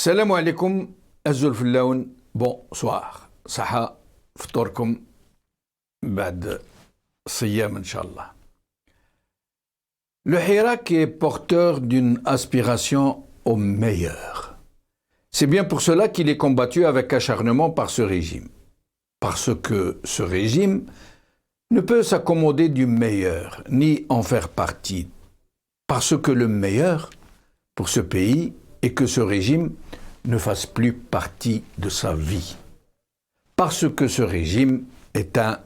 السلام عليكم الزول في اللون بونسوار صحة فطوركم بعد صيام إن شاء الله. Le Hirak est porteur d'une aspiration au meilleur. C'est bien pour cela qu'il est combattu avec acharnement par ce régime. Parce que ce régime ne peut s'accommoder du meilleur, ni en faire partie. Parce que le meilleur pour ce pays est que ce régime ne fasse plus partie de sa vie. Parce que ce régime est un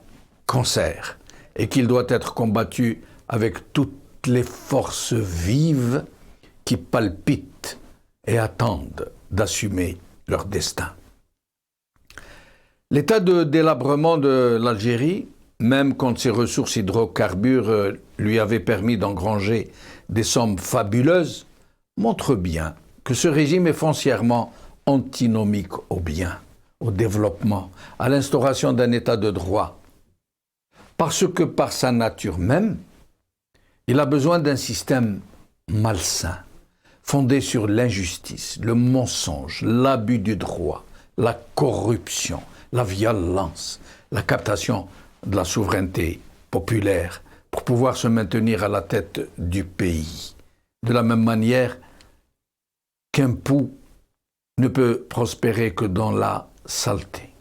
cancer et qu'il doit être combattu avec toutes les forces vives qui palpitent et attendent d'assumer leur destin. L'état de délabrement de l'Algérie, même quand ses ressources hydrocarbures lui avaient permis d'engranger des sommes fabuleuses, montre bien que ce régime est foncièrement antinomique au bien, au développement, à l'instauration d'un état de droit. Parce que par sa nature même, il a besoin d'un système malsain, fondé sur l'injustice, le mensonge, l'abus du droit, la corruption, la violence, la captation de la souveraineté populaire pour pouvoir se maintenir à la tête du pays. De la même manière qu'un pou ne peut prospérer que dans la saleté.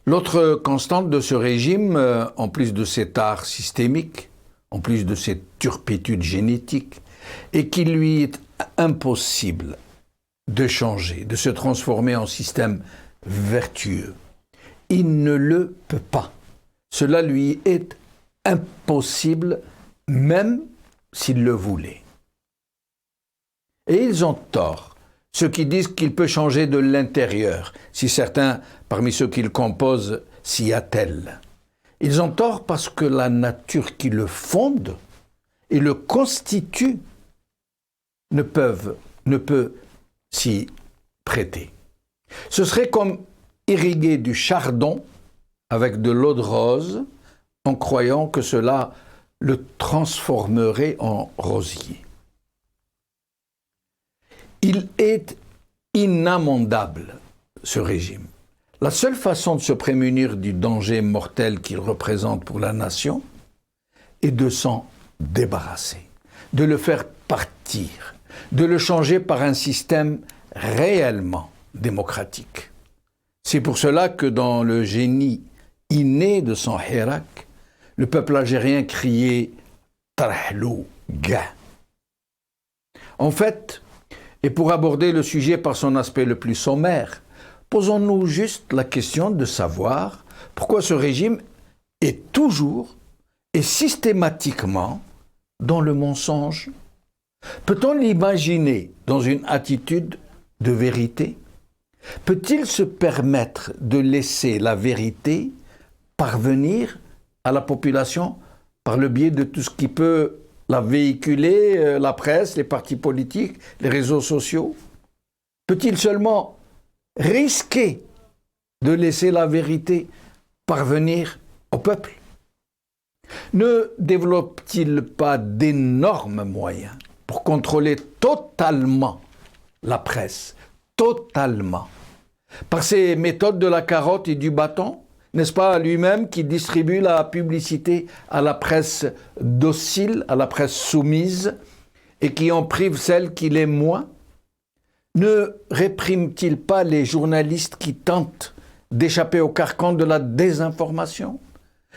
L'autre constante de ce régime, en plus de cet art systémique, en plus de cette turpitude génétique, est qu'il lui est impossible de changer, de se transformer en système vertueux. Il ne le peut pas. Cela lui est impossible, même s'il le voulait. Et ils ont tort, ceux qui disent qu'il peut changer de l'intérieur, si certains, parmi ceux qu'il compose, s'y attellent. Ils ont tort parce que la nature qui le fonde et le constitue ne peut s'y prêter. Ce serait comme irriguer du chardon avec de l'eau de rose en croyant que cela le transformerait en rosier. Il est inamendable, ce régime. La seule façon de se prémunir du danger mortel qu'il représente pour la nation est de s'en débarrasser, de le faire partir, de le changer par un système réellement démocratique. C'est pour cela que dans le génie inné de son Hirak, le peuple algérien criait « Trahlou ga ». En fait, et pour aborder le sujet par son aspect le plus sommaire, posons-nous juste la question de savoir pourquoi ce régime est toujours et systématiquement dans le mensonge. Peut-on l'imaginer dans une attitude de vérité? Peut-il se permettre de laisser la vérité parvenir à la population par le biais de tout ce qui peut la véhiculer, la presse, les partis politiques, les réseaux sociaux? Peut-il seulement risquer de laisser la vérité parvenir au peuple? Ne développe-t-il pas d'énormes moyens pour contrôler totalement la presse, totalement, par ses méthodes de la carotte et du bâton? N'est-ce pas lui-même qui distribue la publicité à la presse docile, à la presse soumise, et qui en prive celle qui l'est moins? Ne réprime-t-il pas les journalistes qui tentent d'échapper au carcan de la désinformation?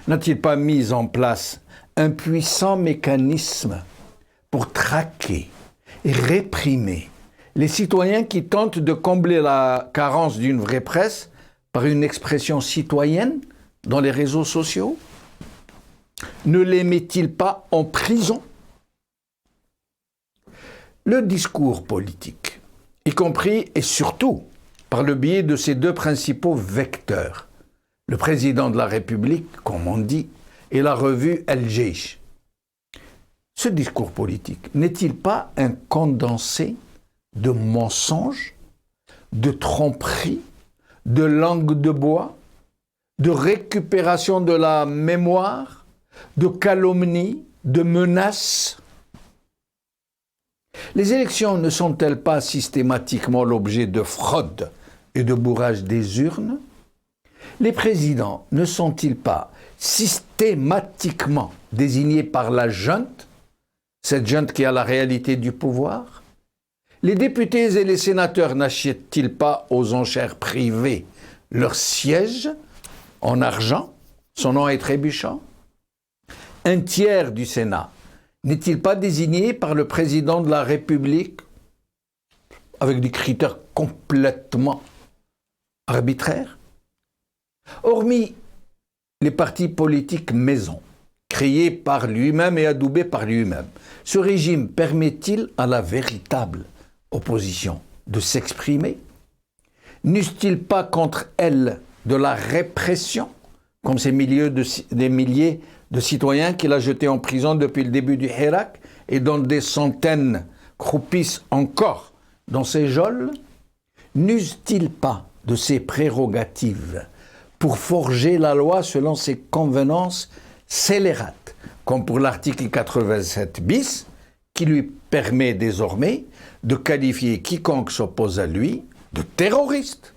N'a-t-il pas mis en place un puissant mécanisme pour traquer et réprimer les citoyens qui tentent de combler la carence d'une vraie presse par une expression citoyenne dans les réseaux sociaux? Ne les met-il pas en prison? Le discours politique, y compris et surtout par le biais de ses deux principaux vecteurs, le président de la République, comme on dit, et la revue El Jeish. Ce discours politique n'est-il pas un condensé de mensonges, de tromperies, de langue de bois, de récupération de la mémoire, de calomnie, de menaces? Les élections ne sont-elles pas systématiquement l'objet de fraude et de bourrage des urnes? Les présidents ne sont-ils pas systématiquement désignés par la junte, cette junte qui a la réalité du pouvoir? Les députés et les sénateurs n'achètent-ils pas aux enchères privées leur siège en argent, sonnant et trébuchant? Un tiers du Sénat n'est-il pas désigné par le président de la République avec des critères complètement arbitraires? Hormis les partis politiques maison, créés par lui-même et adoubés par lui-même, ce régime permet-il à la véritable opposition de s'exprimer? N'use-t-il pas contre elle de la répression, comme des milliers de citoyens qu'il a jetés en prison depuis le début du Hirak et dont des centaines croupissent encore dans ses geôles? N'use-t-il pas de ses prérogatives pour forger la loi selon ses convenances scélérates, comme pour l'article 87 bis, qui lui permet désormais de qualifier quiconque s'oppose à lui de terroriste?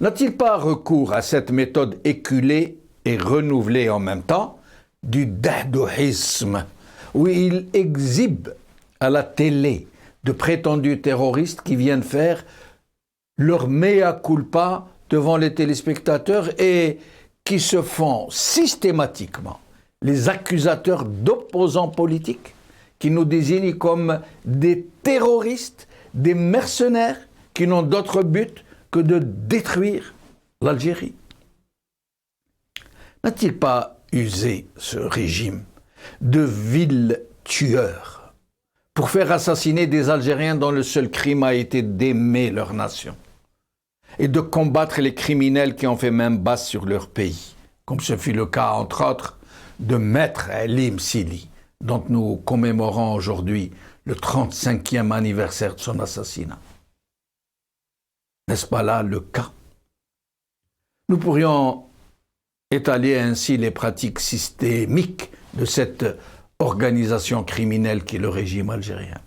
N'a-t-il pas recours à cette méthode éculée et renouvelée en même temps du dahdohisme, où il exhibe à la télé de prétendus terroristes qui viennent faire leur mea culpa devant les téléspectateurs et qui se font systématiquement les accusateurs d'opposants politiques, qui nous désignent comme des terroristes, des mercenaires qui n'ont d'autre but que de détruire l'Algérie? N'a-t-il pas usé, ce régime, de vils tueurs pour faire assassiner des Algériens dont le seul crime a été d'aimer leur nation et de combattre les criminels qui ont fait main basse sur leur pays, comme ce fut le cas, entre autres, de Maître Elim Sili, dont nous commémorons aujourd'hui le 35e anniversaire de son assassinat? N'est-ce pas là le cas? Nous pourrions étaler ainsi les pratiques systémiques de cette organisation criminelle qu'est le régime algérien.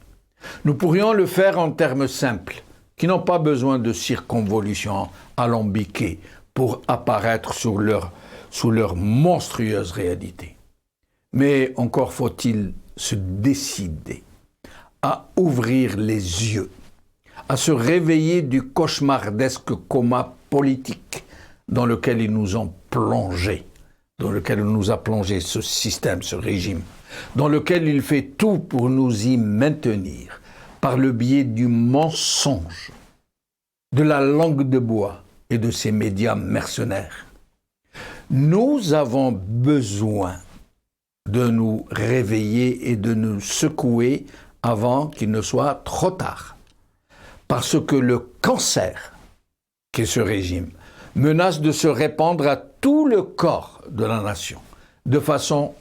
Nous pourrions le faire en termes simples, qui n'ont pas besoin de circonvolutions alambiquées pour apparaître sous leur monstrueuse réalité. Mais encore faut-il se décider à ouvrir les yeux, à se réveiller du cauchemardesque coma politique dans lequel ils nous ont plongés, dans lequel nous a plongé ce système, ce régime, dans lequel il fait tout pour nous y maintenir, par le biais du mensonge, de la langue de bois et de ces médias mercenaires. Nous avons besoin de nous réveiller et de nous secouer avant qu'il ne soit trop tard. Parce que le cancer qu'est ce régime menace de se répandre à tout le corps de la nation de façon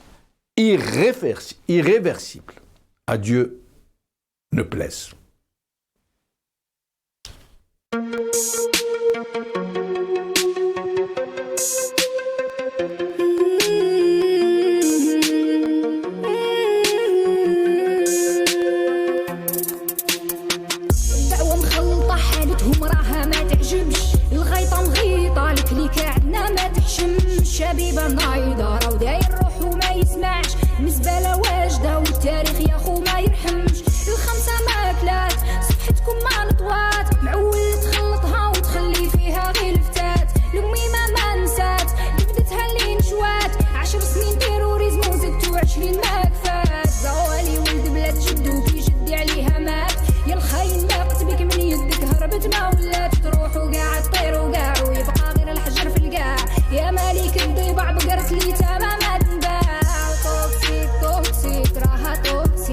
irréversible. À Dieu ne plaise. شبيبة نايضة راو داير روحو ما يسمعش المزبلة واجدة والتاريخ يا خو ما يرحمش الخمسة ماكلات صفحتكم ما نطوات معول تخلطها وتخلي فيها غير الفتات الأميمة ما نسات جبدتها اللي نشوات 10 سنين تيروريزم وزدتو 20 ما كفات زوالي ولد بلاد جدو كي جدي عليها مات يا الخاين لاقت بك من يدك هربت ما ولات تروح وقاع تطير وقاع ويبقى غير الحجر في القاع يا مالك الضباع بقرت لي تماما تنباع توكسيك توكسيك راها توكسيك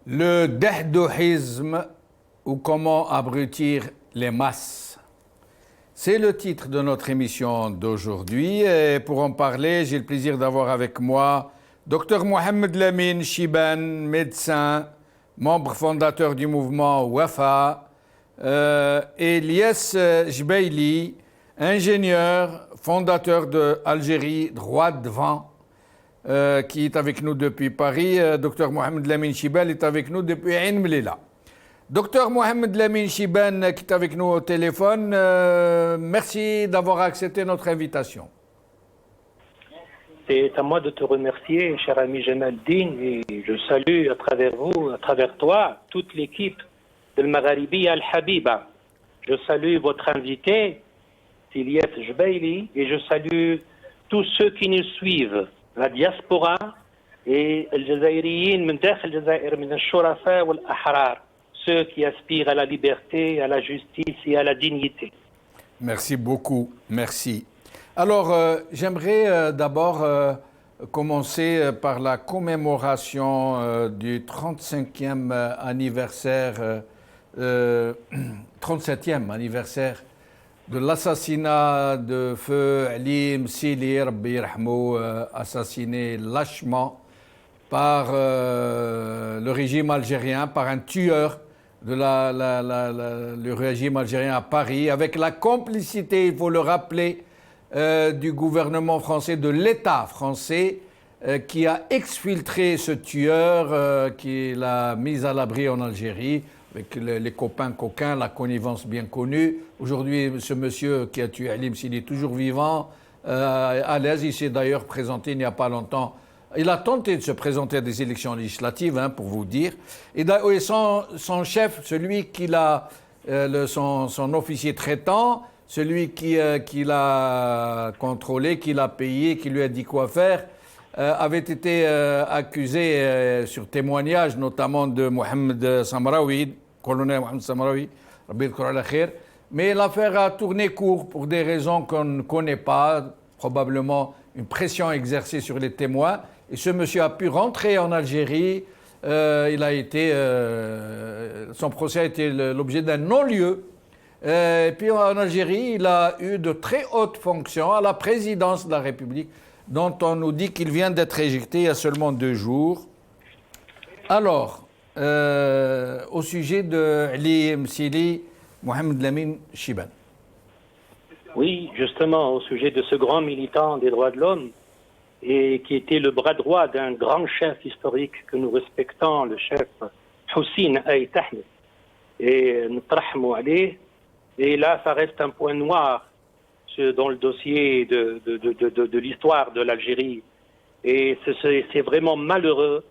Le dahdouhisme ou comment abrutir les masses. C'est le titre de notre émission d'aujourd'hui et pour en parler, j'ai le plaisir d'avoir avec moi Dr Mohamed Lamine Chiban, médecin, membre fondateur du mouvement Wafa, et Elias Jbeili, ingénieur, fondateur de Algérie Droit Devant, qui est avec nous depuis Paris. Dr Mohamed Lamine Chiban est avec nous depuis Ain Mlila. Docteur Mohamed Lamine Chiban, qui est avec nous au téléphone, merci d'avoir accepté notre invitation. C'est à moi de te remercier, cher ami Jamaldine, et je salue à travers vous, à travers toi, toute l'équipe de Magharibi Al-Habiba. Je salue votre invité, Elias Jbeili, et je salue tous ceux qui nous suivent, la diaspora et les Jazairiyin, من داخل الجزائر, من الشرفاء والأحرار, ceux qui aspirent à la liberté, à la justice et à la dignité. Merci beaucoup, merci. Alors, j'aimerais d'abord commencer par la commémoration du 35e anniversaire, 37e anniversaire de l'assassinat de Feu Ali Msili, Rabbi Rahmou, assassiné lâchement par le régime algérien, par un tueur de le régime algérien à Paris, avec la complicité, il faut le rappeler, du gouvernement français, de l'État français, qui a exfiltré ce tueur, qui l'a mis à l'abri en Algérie, avec les copains coquins, la connivence bien connue. Aujourd'hui, ce monsieur qui a tué Ali Msili est toujours vivant, à l'aise. Il s'est d'ailleurs présenté il n'y a pas longtemps. Il a tenté de se présenter à des élections législatives, pour vous dire. Et son chef, celui qui l'a, son officier traitant, celui qui l'a contrôlé, qui l'a payé, qui lui a dit quoi faire, avait été accusé sur témoignage, notamment de Mohamed Samraoui, colonel Mohamed Samraoui, Rabbi al Khair. Mais l'affaire a tourné court pour des raisons qu'on ne connaît pas, probablement une pression exercée sur les témoins. Et ce monsieur a pu rentrer en Algérie. Son procès a été l'objet d'un non-lieu. Et puis en Algérie, il a eu de très hautes fonctions à la présidence de la République, dont on nous dit qu'il vient d'être éjecté il y a seulement 2 jours. Alors, au sujet de Ali Msili, Mohamed Lamine Chiban. Oui, justement, au sujet de ce grand militant des droits de l'homme, et qui était le bras droit d'un grand chef historique que nous respectons, le chef Hussein Ait Ahmed. Et نترحموا عليه. Et là, ça reste un point noir dans le dossier de l'histoire de l'Algérie. Et c'est vraiment malheureux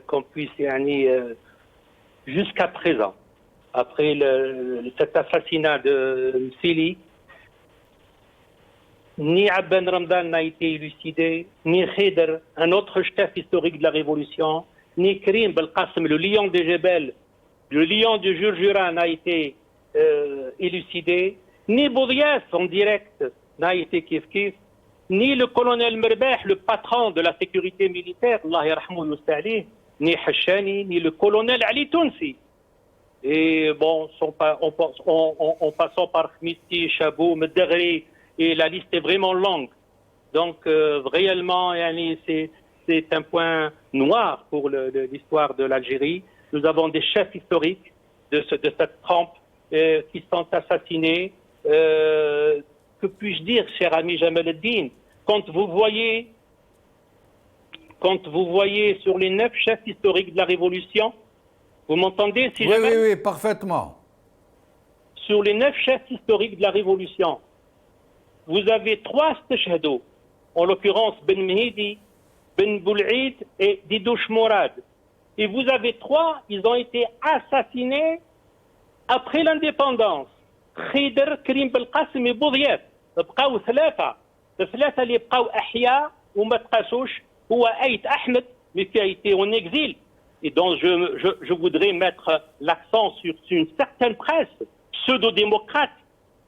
qu'on puisse y aller jusqu'à présent, après cet assassinat de Msili, ni Abben Ramdan n'a été élucidé, ni Khidr, un autre chef historique de la Révolution, ni Karim Belkacem, le lion de Jebel, le lion du Jurjura n'a été élucidé, ni Boudias en direct n'a été kif-kif, ni le colonel Merbeh, le patron de la sécurité militaire, Allah yarhamou yusta'li, ni Hachani, ni le colonel Ali Tounsi. Et bon, en passant par Khmisti, Chabou, Meddagri, et la liste est vraiment longue. Donc, réellement, c'est un point noir pour l'histoire de l'Algérie. Nous avons des chefs historiques de cette trempe qui sont assassinés. Que puis-je dire, cher ami Jamal el-Din, quand vous voyez sur les 9 chefs historiques de la Révolution, vous m'entendez si Oui, parfaitement. Sur les 9 chefs historiques de la Révolution, vous avez 3 steshhadou, en l'occurrence Ben Mehdi, Ben Boul'id et Didouche Mourad. Et vous avez 3, ils ont été assassinés après l'indépendance. Khidr, Karim Belkacem et Boudias. بقاو 3 اللي بقاو أحياء وما تقاسوش هو Ait Ahmed, mais qui a été en exil. Et donc je voudrais mettre l'accent sur une certaine presse pseudo-démocrate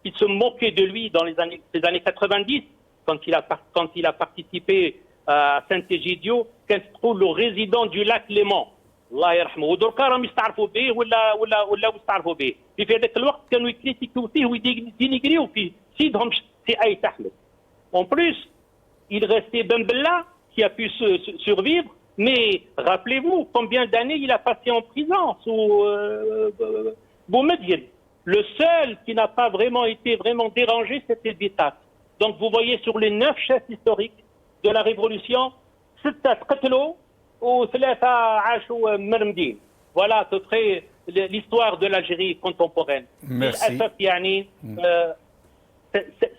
qui se moquait de lui dans les années 90, quand il a participé à Saint-Égidio, qu'elle trouve le résident du lac Léman. الله يرحمه ودركا راهم يستعرفوا به ولا يستعرفوا به في هذاك الوقت كانوا يكريتيكيو فيه ويدينيغريو فيه سيدهم في اي تحمل en plus il restait Ben Bella qui a pu survivre mais rappelez-vous combien d'années il a passé en prison sous Boumediene. Le seul qui n'a pas vraiment été dérangé c'était Bitat. Donc vous voyez sur les 9 chefs historiques de la révolution 6 قتلوا وثلاثة عاشوا مرمدين. Voilà à peu près l'histoire de l'Algérie contemporaine. Merci.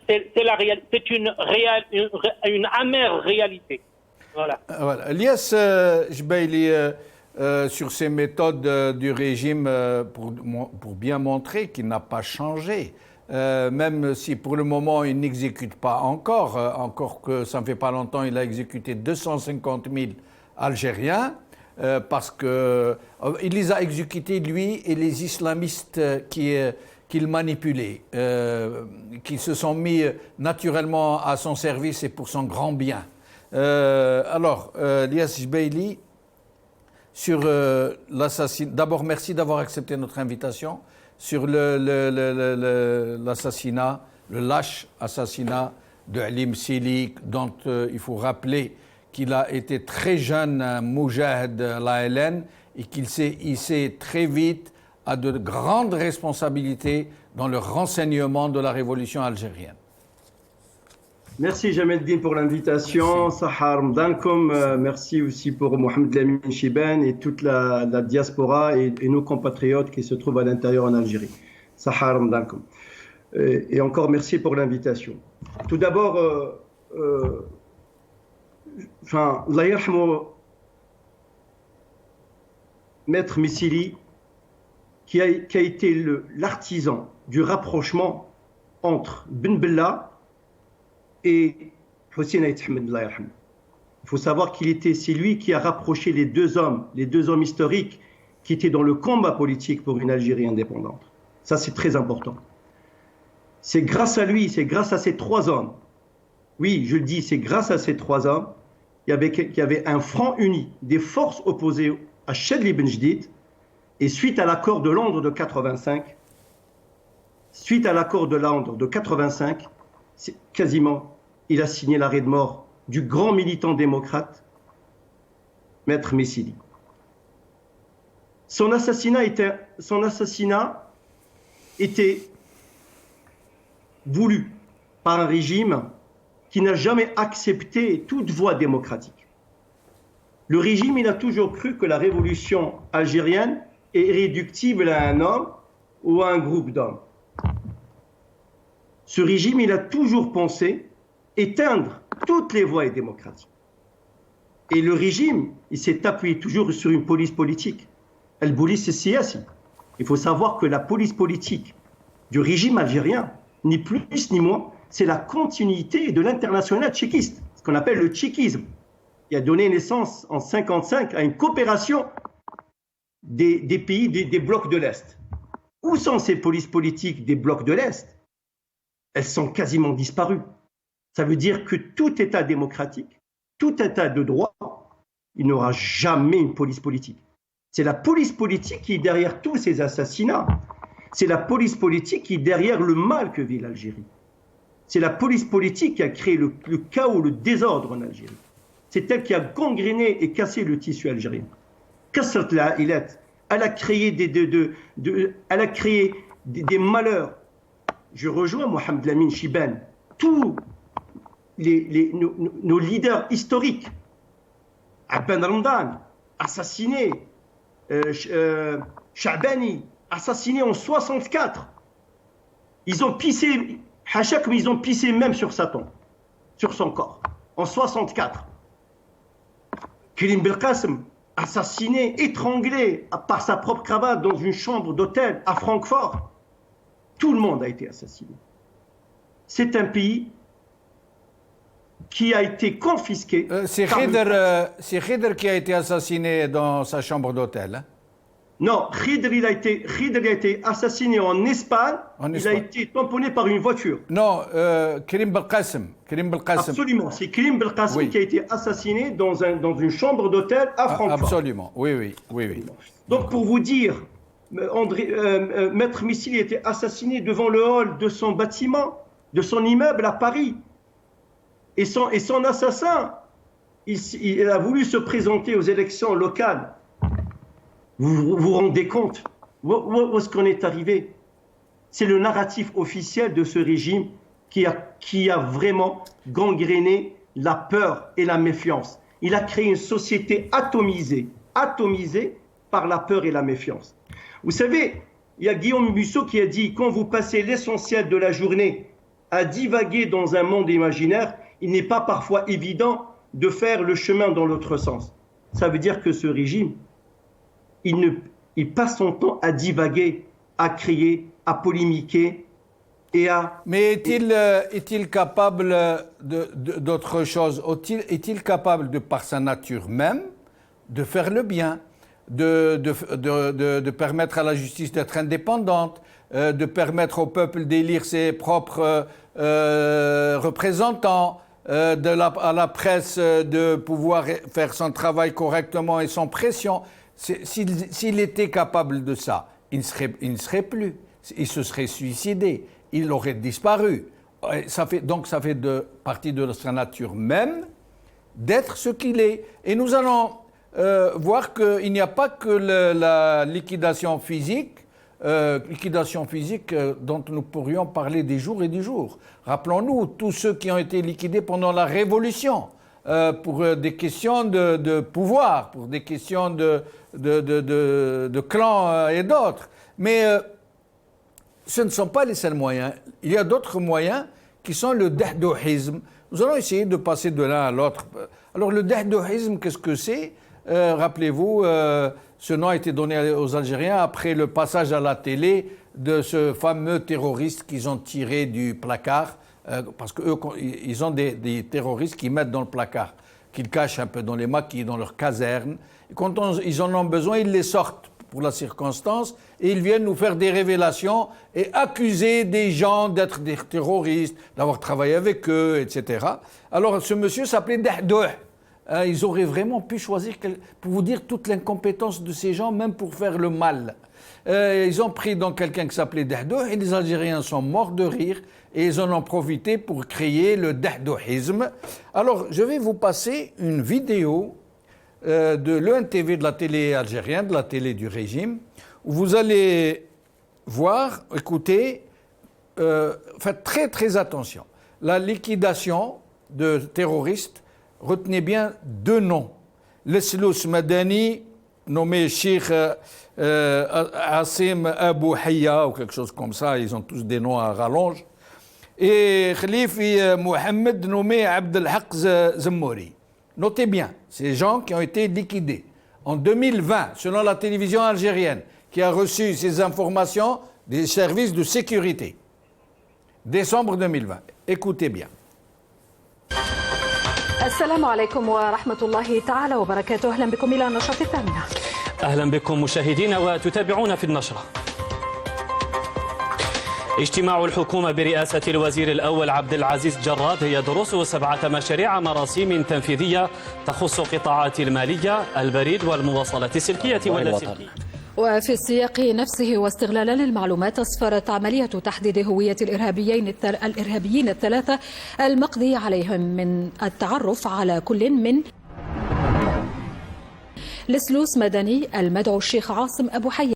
C'est la réalité, c'est une amère réalité. Voilà. Voilà. Elias Jbeili, sur ces méthodes du régime, pour bien montrer qu'il n'a pas changé, même si pour le moment il n'exécute pas encore que ça ne fait pas longtemps, il a exécuté 250 000 Algériens, parce qu'il les a exécutés, lui et les islamistes qu'il manipulait, qui se sont mis naturellement à son service et pour son grand bien. Alors, Elias Jbeili, sur l'assassinat, d'abord merci d'avoir accepté notre invitation, sur l'assassinat, le lâche assassinat de Ali Msili, dont il faut rappeler qu'il a été très jeune moujahid de l'ALN et qu'il s'est hissé très vite à de grandes responsabilités dans le renseignement de la révolution algérienne. Merci Jameldine pour l'invitation. Sahar Mdankom, merci aussi pour Mohamed Lamine Chiban et toute la diaspora et nos compatriotes qui se trouvent à l'intérieur en Algérie. Sahar Mdankom. Et encore merci pour l'invitation. Tout d'abord, Allah yarhamou Maître Missili, qui a été l'artisan du rapprochement entre Ben Bella et Hossein Ait Ahmed, Allah yarhamou. Il faut savoir c'est lui qui a rapproché les deux hommes historiques qui étaient dans le combat politique pour une Algérie indépendante. Ça, c'est très important. C'est grâce à lui, c'est grâce à ces 3 hommes. Oui, je le dis, c'est grâce à ces 3 hommes qu'il y avait un front uni des forces opposées à Chadli Ben Jdid. Et suite à l'accord de Londres de 85, quasiment, il a signé l'arrêt de mort du grand militant démocrate, Maître Missili. Son assassinat était voulu par un régime qui n'a jamais accepté toute voie démocratique. Le régime, il a toujours cru que la révolution algérienne est réductible à un homme ou à un groupe d'hommes. Ce régime, il a toujours pensé éteindre toutes les voies démocratiques. Et le régime, il s'est appuyé toujours sur une police politique. El police c'est siyasi. Il faut savoir que la police politique du régime algérien, ni plus ni moins, c'est la continuité de l'international tchéquiste, ce qu'on appelle le tchéquisme. Il a donné naissance en 1955 à une coopération des pays des blocs de l'Est. Où sont ces polices politiques des blocs de l'Est? Elles sont quasiment disparues. Ça veut dire que tout État démocratique, tout État de droit, il n'aura jamais une police politique. C'est la police politique qui est derrière tous ces assassinats. C'est la police politique qui est derrière le mal que vit l'Algérie. C'est la police politique qui a créé le chaos, le désordre en Algérie. C'est elle qui a gangréné et cassé le tissu algérien. Kassrat l'A'ilat, elle a créé des malheurs. Je rejoins Mohamed Lamine Chiban, tous nos leaders historiques. Abben Ramdan, assassiné. Shabani, assassiné en 64. Ils ont pissé, Hachak, mais ils ont pissé même sur Satan, sur son corps, en 64. Kélim Belkacem, assassiné, étranglé par sa propre cravate dans une chambre d'hôtel à Francfort. Tout le monde a été assassiné. C'est un pays qui a été confisqué. C'est Khidr qui a été assassiné dans sa chambre d'hôtel. Hein? Non, Khidr, il a été assassiné en Espagne. Il a été tamponné par une voiture. Non, Karim Belkacem. Absolument, c'est Karim Belkacem qui a été assassiné dans une chambre d'hôtel à Francfort. Absolument, oui. Donc pour vous dire, Maître Missil a été assassiné devant le hall de son bâtiment, de son immeuble à Paris. Et son assassin, il a voulu se présenter aux élections locales. Vous vous rendez compte où est-ce qu'on est arrivé? C'est le narratif officiel de ce régime qui a vraiment gangréné la peur et la méfiance. Il a créé une société atomisée par la peur et la méfiance. Vous savez, il y a Guillaume Musso qui a dit « Quand vous passez l'essentiel de la journée à divaguer dans un monde imaginaire, il n'est pas parfois évident de faire le chemin dans l'autre sens. » Ça veut dire que ce régime, il passe son temps à divaguer, à crier, à polémiquer et à... Mais est-il capable d'autre chose? Est-il capable, de par sa nature même, de faire le bien, de permettre à la justice d'être indépendante, de permettre au peuple d'élire ses propres représentants, à la presse de pouvoir faire son travail correctement et sans pression? S'il était capable de ça, il ne serait plus. Il se serait suicidé. Il aurait disparu. Donc ça fait partie de sa nature même d'être ce qu'il est. Et nous allons voir qu'il n'y a pas que la liquidation physique dont nous pourrions parler des jours et des jours. Rappelons-nous tous ceux qui ont été liquidés pendant la Révolution. Pour des questions de pouvoir, pour des questions de clans et d'autres. Mais ce ne sont pas les seuls moyens. Il y a d'autres moyens qui sont le dahdouhisme. Nous allons essayer de passer de l'un à l'autre. Alors le dahdouhisme, qu'est-ce que c'est? Rappelez-vous, ce nom a été donné aux Algériens après le passage à la télé de ce fameux terroriste qu'ils ont tiré du placard. Parce qu'eux, ils ont des terroristes qu'ils mettent dans le placard, qu'ils cachent un peu dans les maquis, dans leurs casernes. Et quand ils en ont besoin, ils les sortent pour la circonstance et ils viennent nous faire des révélations et accuser des gens d'être des terroristes, d'avoir travaillé avec eux, etc. Alors ce monsieur s'appelait Dahdouh. Ils auraient vraiment pu choisir, pour vous dire toute l'incompétence de ces gens, même pour faire le mal. Ils ont pris donc quelqu'un qui s'appelait Dahdouh et les Algériens sont morts de rire et ils en ont profité pour créer le dahdouhisme. Alors je vais vous passer une vidéo de l'ENTV, de la télé algérienne, de la télé du régime, où vous allez voir, écoutez, faites très très attention. La liquidation de terroristes, retenez bien deux noms. Leslous Madani, nommé Cheikh Hassim Abou Hayya ou quelque chose comme ça, ils ont tous des noms à rallonge. Et Khalifi Mohamed, nommé Abdelhaq Zemmouri. Notez bien, ces gens qui ont été liquidés en 2020, selon la télévision algérienne, qui a reçu ces informations des services de sécurité. Décembre 2020. Écoutez bien. السلام عليكم ورحمة الله تعالى وبركاته. أهلا بكم إلى النشرة الثامنة. أهلا بكم مشاهدينا وتتابعون في النشرة. اجتماع الحكومة برئاسة الوزير الأول عبد العزيز جراد يدرس 7 مشاريع مراسيم تنفيذية تخص قطاعات المالية، البريد والمواصلات السلكية واللاسلكية. وفي السياق نفسه واستغلالا للمعلومات، أسفرت عملية تحديد هوية الإرهابيين الثلاثة المقضي عليهم من التعرف على كل من لسلوس مدني المدعو الشيخ عاصم أبو حيان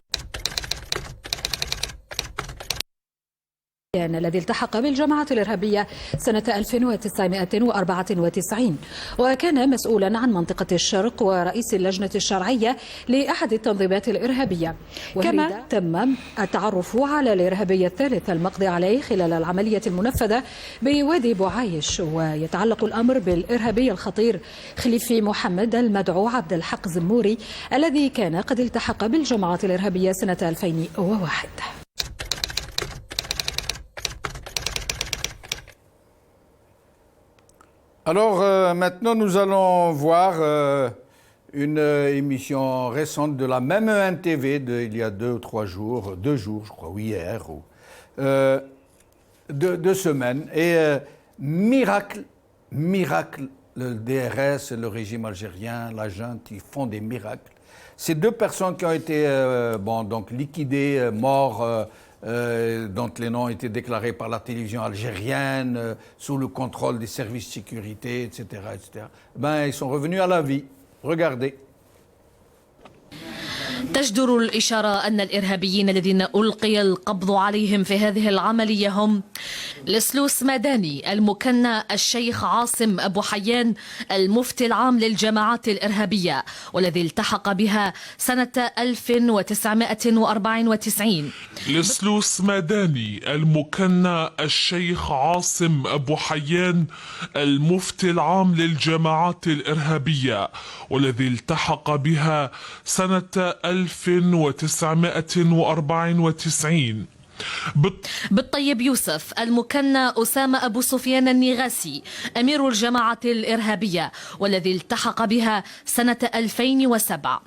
الذي التحق بالجماعة الإرهابية سنة 1994 وكان مسؤولا عن منطقة الشرق ورئيس اللجنة الشرعية لأحد التنظيمات الإرهابية. كما تم التعرف على الإرهابي الثالث المقضي عليه خلال العملية المنفذة بوادي بوعايش، ويتعلق الأمر بالإرهابي الخطير خليفي محمد المدعو عبد الحق زموري الذي كان قد التحق بالجماعة الإرهابية سنة 2001. Alors maintenant nous allons voir une émission récente de la même ENTV il y a 2 ou 3 jours, 2 jours je crois, ou hier, ou, 2 semaines. Et miracle, le DRS, le régime algérien, la junte, ils font des miracles. Ces 2 personnes qui ont été donc liquidées, morts, dont les noms ont été déclarés par la télévision algérienne, sous le contrôle des services de sécurité, etc., etc. Ils sont revenus à la vie. Regardez. تجدر الإشارة أن الإرهابيين الذين ألقي القبض عليهم في هذه العملية هم لسلوس مداني المكنى الشيخ عاصم أبو حيان المفتي العام للجماعات الإرهابية والذي التحق بها سنة 1994. لسلوس مداني المكنى الشيخ عاصم أبو حيان المفتي العام للجماعات الإرهابية والذي التحق بها سنة 1994. بالطيب يوسف المكنى أسامة أبو سفيان النغاسي أمير الجماعة الإرهابية والذي التحق بها سنة 2007.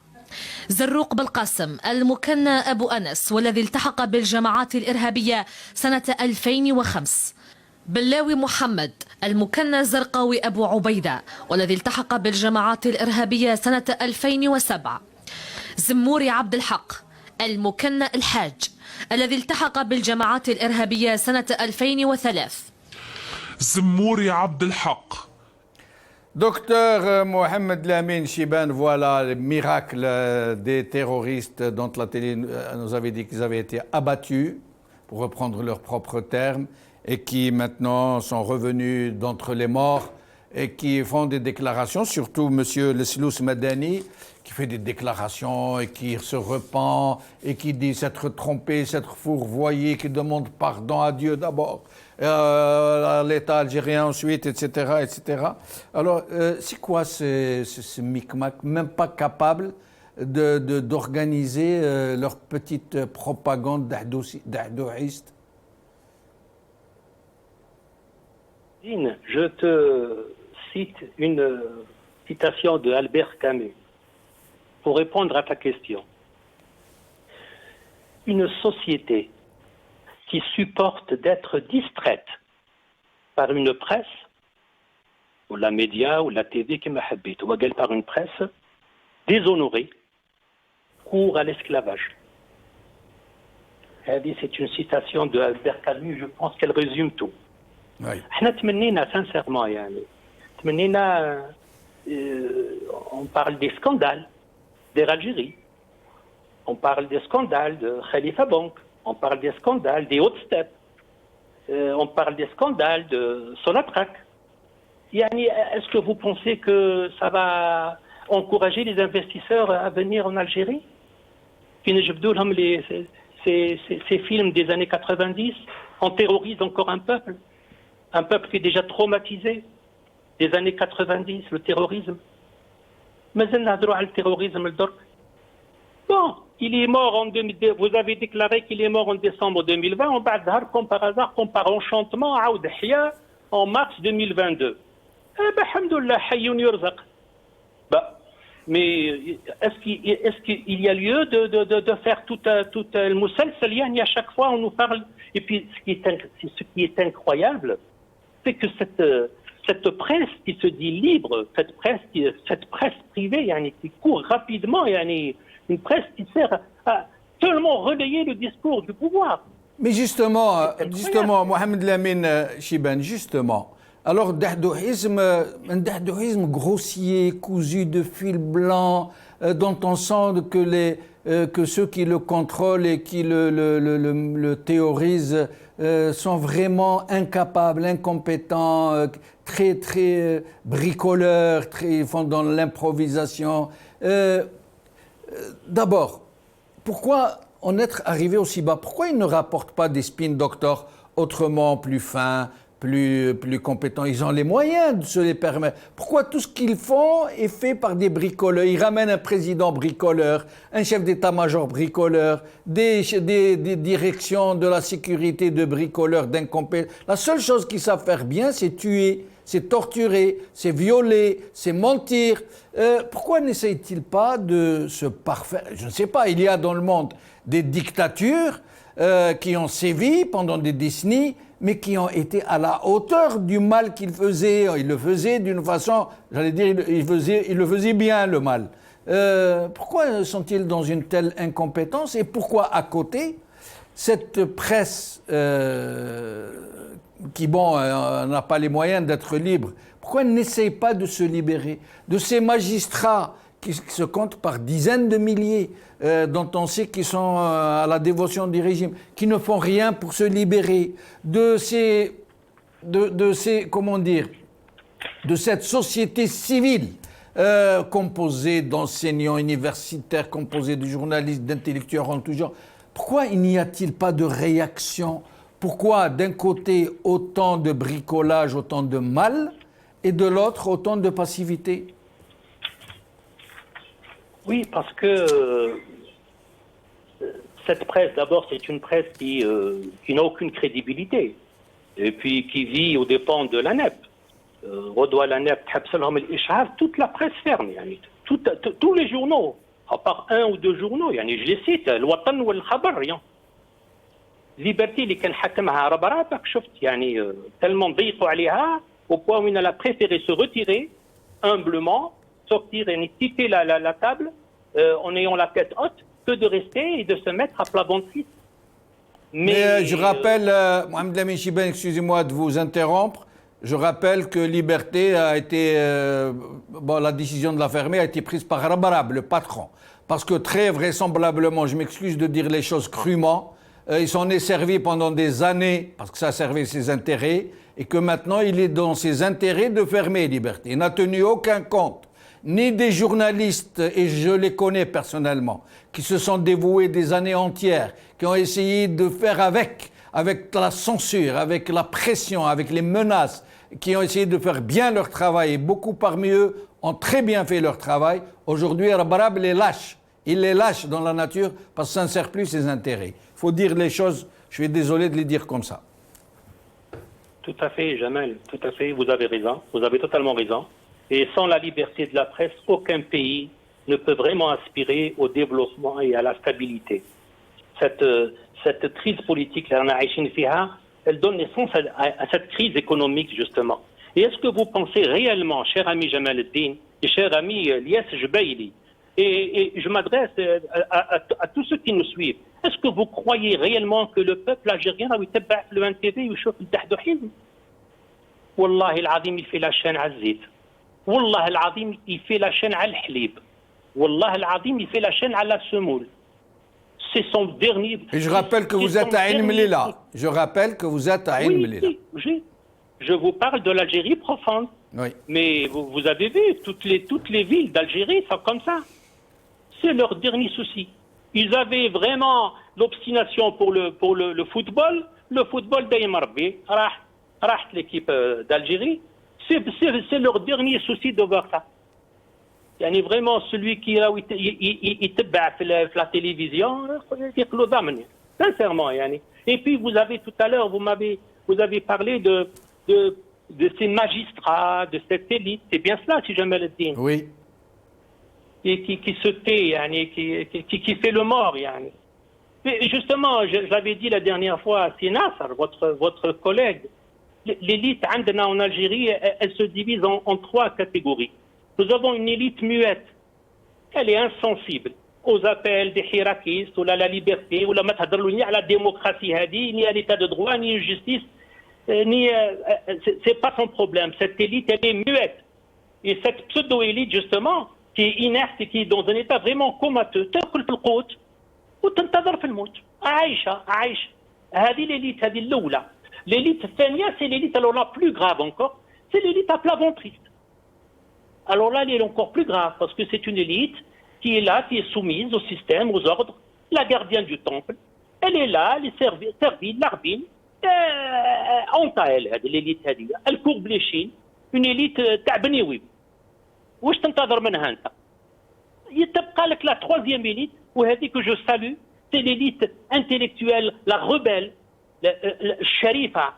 زروق بالقاسم المكنى أبو أنس والذي التحق بالجماعات الإرهابية سنة 2005. بلاوي محمد المكنى زرقاوي أبو عبيدة والذي التحق بالجماعات الإرهابية سنة 2007. زموري عبد الحق المكنى الحاج الذي التحق بالجماعات الإرهابية سنة 2003. زموري عبد الحق. Docteur Mohamed Lamine Chibane, voilà le miracle des terroristes dont la télé nous avait dit qu'ils avaient été abattus, pour reprendre leurs propres termes, et qui maintenant sont revenus d'entre les morts et qui font des déclarations, surtout M. Leslous Madani, qui fait des déclarations et qui se repent et qui dit s'être trompé, s'être fourvoyé, qui demande pardon à Dieu d'abord, à l'État algérien ensuite, etc., etc. Alors, c'est quoi ce micmac, même pas capable d'organiser leur petite propagande d'ahdoïste? Je te cite une citation de Albert Camus pour répondre à ta question. Une société qui supporte d'être distraite par une presse, ou la média, ou la TV, qui m'habite, ou par une presse déshonorée, court à l'esclavage. C'est une citation de Albert Camus, je pense qu'elle résume tout. احنا تمنينا sincèrement يعني تمنينا on parle des scandales d'Algérie, on parle des scandales de Khalifa Bank, on parle des scandales des hautes steppes, on parle des scandales de Sonatrach. يعني est-ce que vous pensez que ça va encourager les investisseurs à venir en Algérie qui نجبدوا لهم ces films des années 90, on terrorise encore un peuple qui est déjà traumatisé des années 90, le terrorisme. Mais le terrorisme, bon, il est mort en 2002. Vous avez déclaré qu'il est mort en décembre 2020. On va comme par hasard, comme par enchantement, en mars 2022. Alhamdoulilah, hayoun yurzaq. Mais est-ce qu'il y a lieu de faire tout le moussel à chaque fois on nous parle? Et puis ce qui est incroyable, c'est que cette presse qui se dit libre, cette presse privée qui court rapidement, une presse qui sert à seulement relayer le discours du pouvoir. Mais justement, Mohamed Lamine Chibane, justement, alors un dahdoïsme grossier, cousu de fil blanc, dont on sent que ceux qui le contrôlent et qui le théorisent sont vraiment incapables, incompétents, très bricoleurs, ils font dans l'improvisation. D'abord, pourquoi en être arrivé aussi bas? Pourquoi ils ne rapportent pas des spin doctors autrement plus fins, plus compétents? Ils ont les moyens de se les permettre. Pourquoi tout ce qu'ils font est fait par des bricoleurs? Ils ramènent un président bricoleur, un chef d'état-major bricoleur, des directions de la sécurité de bricoleurs, d'incompétents. La seule chose qu'ils savent faire bien, c'est tuer. c'est torturer, c'est violer, c'est mentir. Pourquoi n'essaye-t-il pas de se parfaire? Je ne sais pas, il y a dans le monde des dictatures qui ont sévi pendant des décennies, mais qui ont été à la hauteur du mal qu'il faisait. Il le faisait d'une façon, j'allais dire, il le faisait bien, le mal. Pourquoi sont-ils dans une telle incompétence? Et pourquoi, à côté, cette presse qui, n'a pas les moyens d'être libre, pourquoi elle n'essaye pas de se libérer de ces magistrats qui se comptent par dizaines de milliers, dont on sait qu'ils sont à la dévotion du régime, qui ne font rien pour se libérer de cette société civile composée d'enseignants universitaires, composée de journalistes, d'intellectuels en tout genre. Pourquoi il n'y a-t-il pas de réaction? Pourquoi d'un côté autant de bricolage, autant de mal, et de l'autre autant de passivité? Oui, parce que cette presse, d'abord, c'est une presse qui n'a aucune crédibilité, et puis qui vit aux dépens de l'ANEP. Toute la presse ferme, tous les journaux, à part un ou deux journaux, je les cite, الوطن والخبر, rien. Liberté اللي كان حكمها ربرابك شفت tellement ضيقوا عليها au point où il a préféré se retirer humblement, sortir et quitter la table en ayant la tête haute, que de rester et de se mettre à plat ventre. Mais je rappelle, Mohamed Lamine Chibane, excusez-moi de vous interrompre, je rappelle que Liberté a été, la décision de la fermer a été prise par Rabarab, le patron. Parce que très vraisemblablement, je m'excuse de dire les choses crûment, il s'en est servi pendant des années, parce que ça servait ses intérêts, et que maintenant il est dans ses intérêts de fermer Liberté. Il n'a tenu aucun compte, ni des journalistes, et je les connais personnellement, qui se sont dévoués des années entières, qui ont essayé de faire avec la censure, avec la pression, avec les menaces, qui ont essayé de faire bien leur travail, et beaucoup parmi eux ont très bien fait leur travail. Aujourd'hui, Rabarab les lâche. Il les lâche dans la nature parce que ça ne sert plus ses intérêts. Il faut dire les choses, je suis désolé de les dire comme ça. Tout à fait, Jamel, tout à fait, vous avez raison, vous avez totalement raison. Et sans la liberté de la presse, aucun pays ne peut vraiment aspirer au développement et à la stabilité. Cette crise politique, elle donne naissance à cette crise économique, justement. Et est-ce que vous pensez réellement, cher ami Jamal Eddine et cher ami Lias Jbaili, et je m'adresse à tous ceux qui nous suivent, est-ce que vous croyez réellement que le peuple algérien a été le NTV ou chauffe le Tahdohil? Wallahi al-Azim, il fait la chaîne à Zid. Wallahi al-Azim, il fait la chaîne à l'Hlib. Wallahi al-Azim, il fait la chaîne à la semoule. C'est son dernier. Et je rappelle que vous êtes à Ain Mellila. Je rappelle que vous êtes à Ain Mellila. Oui, je vous parle de l'Algérie profonde. Oui. Mais vous avez vu, toutes les villes d'Algérie sont comme ça. C'est leur dernier souci. Ils avaient vraiment l'obstination pour le football. Le football d'Aïmarbi, l'équipe d'Algérie, c'est leur dernier souci de voir ça. يعني vraiment celui qui يتبع في la télévision يقلو ضامن sincèrement يعني. Et puis vous avez tout à l'heure vous avez parlé de ces magistrats, de cette élite, c'est bien cela si jamais le dis. Oui. Et qui se tait يعني, qui fait le mort يعني. Mais justement, je l'avais dit la dernière fois à Nasser, votre collègue, l'élite عندنا en Algérie, elle se divise en trois catégories. Nous avons une élite muette. Elle est insensible aux appels des hirakistes, ou à la liberté, ou ni à la démocratie, ni à l'état de droit, ni à la justice. C'est pas son problème. Cette élite, elle est muette. Et cette pseudo-élite, justement, qui est inerte et qui est dans un état vraiment comateux, تأكل في القوت وتنتظر في الموت. عايشة. هذه l'élite, هذه الأولى. L'élite الثانية, c'est l'élite alors la plus grave encore, c'est l'élite à plat ventriste. Alors là, elle est encore plus grave, parce que c'est une élite qui est là, qui est soumise au système, aux ordres, la gardienne du temple. Elle est là, elle est servie de l'arbine. Honte à elle, l'élite, elle courbe les chines. Une élite تعبنيوي. واش تنتظر منها انت؟ يتبقى لك la troisième élite, وهذه que je salue, c'est l'élite intellectuelle, la rebelle, الشريفة,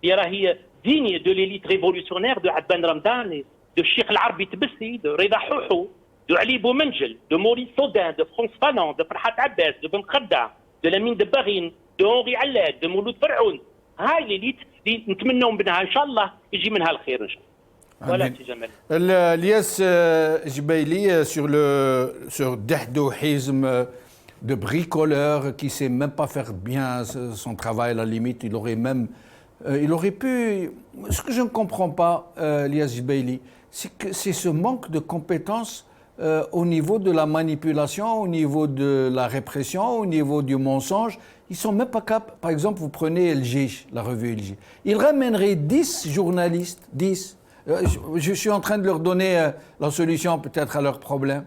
اللي راهي digne de l'élite révolutionnaire de Adban Ramdani, de Cheikh Al-Arbi Tbessi, de Reda Houhou, de Ali Boumengel, de Maurice Saudin, de France Fanon, de Farhat Abbas, de Ben Khadda, de Lamine de Barine, de Henri Allad, de Mouloud Farhoun. هاي l'élite اللي نتمنوا منها ان شاء الله يجي منها الخير ان شاء الله. ولا سي جمال. Lies Jbeili sur dahdouhisme de bricoleur qui sait même pas faire bien son travail, à la limite il aurait pu. Ce que je ne comprends pas, Lies Jbeili, c'est ce manque de compétences au niveau de la manipulation, au niveau de la répression, au niveau du mensonge. Ils ne sont même pas capables. Par exemple, vous prenez El Jish, la revue El Jish. Ils ramèneraient 10 journalistes, 10. Je suis en train de leur donner la solution peut-être à leurs problèmes.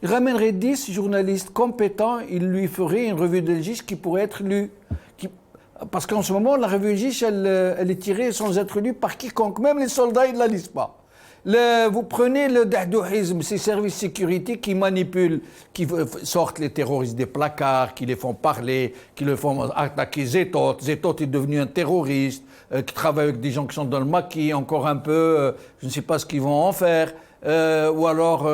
Ils ramèneraient 10 journalistes compétents, ils lui feraient une revue d'El Jish qui pourrait être lue. Parce qu'en ce moment, la revue El Jish, elle est tirée sans être lue par quiconque. Même les soldats, ils ne la lisent pas. Vous prenez le dahdouhisme, ces services de sécurité qui manipulent, qui sortent les terroristes des placards, qui les font parler, qui les font attaquer Zetot. Zetot est devenu un terroriste, qui travaille avec des gens qui sont dans le maquis, encore un peu, je ne sais pas ce qu'ils vont en faire. Ou alors,